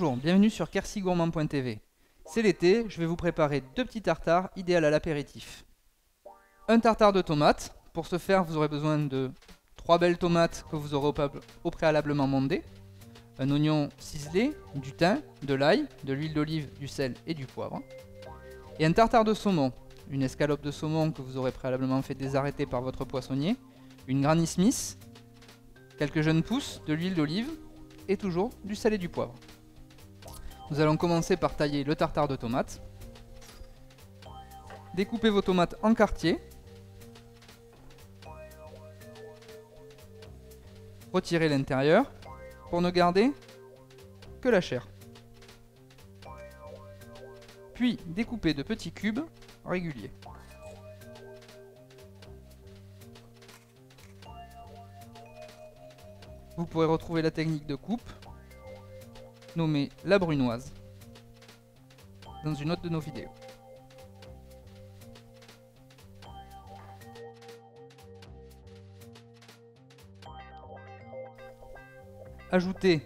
Bonjour, bienvenue sur quercygourmand.tv. C'est l'été, je vais vous préparer deux petits tartares idéaux à l'apéritif. Un tartare de tomates. Pour ce faire, vous aurez besoin de 3 belles tomates que vous aurez au préalablement mondées, un oignon ciselé, du thym, de l'ail, de l'huile d'olive, du sel et du poivre, et un tartare de saumon, une escalope de saumon que vous aurez préalablement fait désarrêter par votre poissonnier, une Granny Smith, quelques jeunes pousses, de l'huile d'olive et toujours du sel et du poivre. Nous allons commencer par tailler le tartare de tomates. Découpez vos tomates en quartiers. Retirez l'intérieur pour ne garder que la chair. Puis découpez de petits cubes réguliers. Vous pourrez retrouver la technique de coupe nommée la brunoise dans une autre de nos vidéos. Ajoutez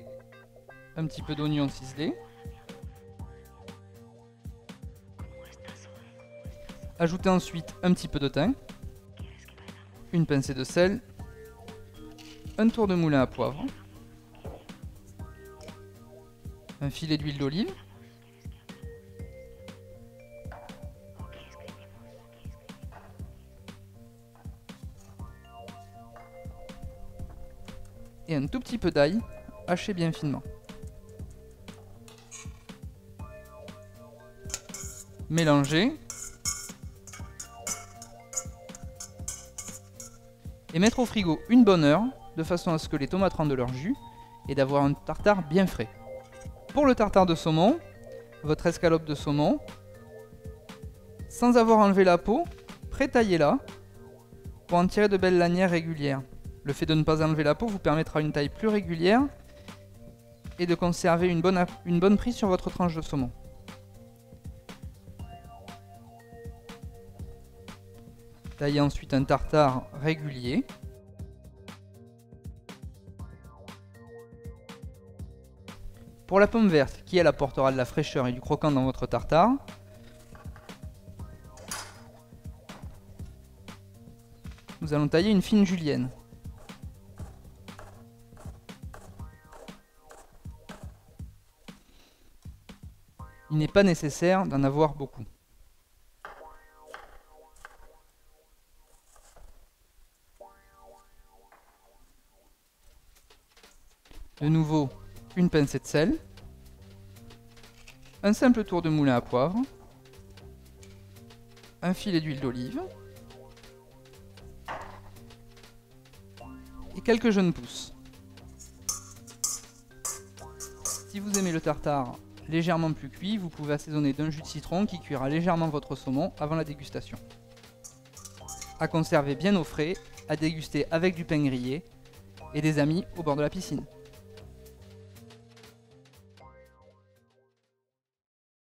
un petit peu d'oignon ciselé. Ajoutez ensuite un petit peu de thym, une pincée de sel, un tour de moulin à poivre, un filet d'huile d'olive, et un tout petit peu d'ail haché bien finement. Mélangez et mettre au frigo une bonne heure de façon à ce que les tomates rendent leur jus et d'avoir un tartare bien frais. Pour le tartare de saumon, votre escalope de saumon, sans avoir enlevé la peau, pré-taillez-la pour en tirer de belles lanières régulières. Le fait de ne pas enlever la peau vous permettra une taille plus régulière et de conserver une bonne prise sur votre tranche de saumon. Taillez ensuite un tartare régulier. Pour la pomme verte, qui elle apportera de la fraîcheur et du croquant dans votre tartare, nous allons tailler une fine julienne. Il n'est pas nécessaire d'en avoir beaucoup. De nouveau, une pincée de sel, un simple tour de moulin à poivre, un filet d'huile d'olive et quelques jeunes pousses. Si vous aimez le tartare légèrement plus cuit, vous pouvez assaisonner d'un jus de citron qui cuira légèrement votre saumon avant la dégustation. À conserver bien au frais, à déguster avec du pain grillé et des amis au bord de la piscine.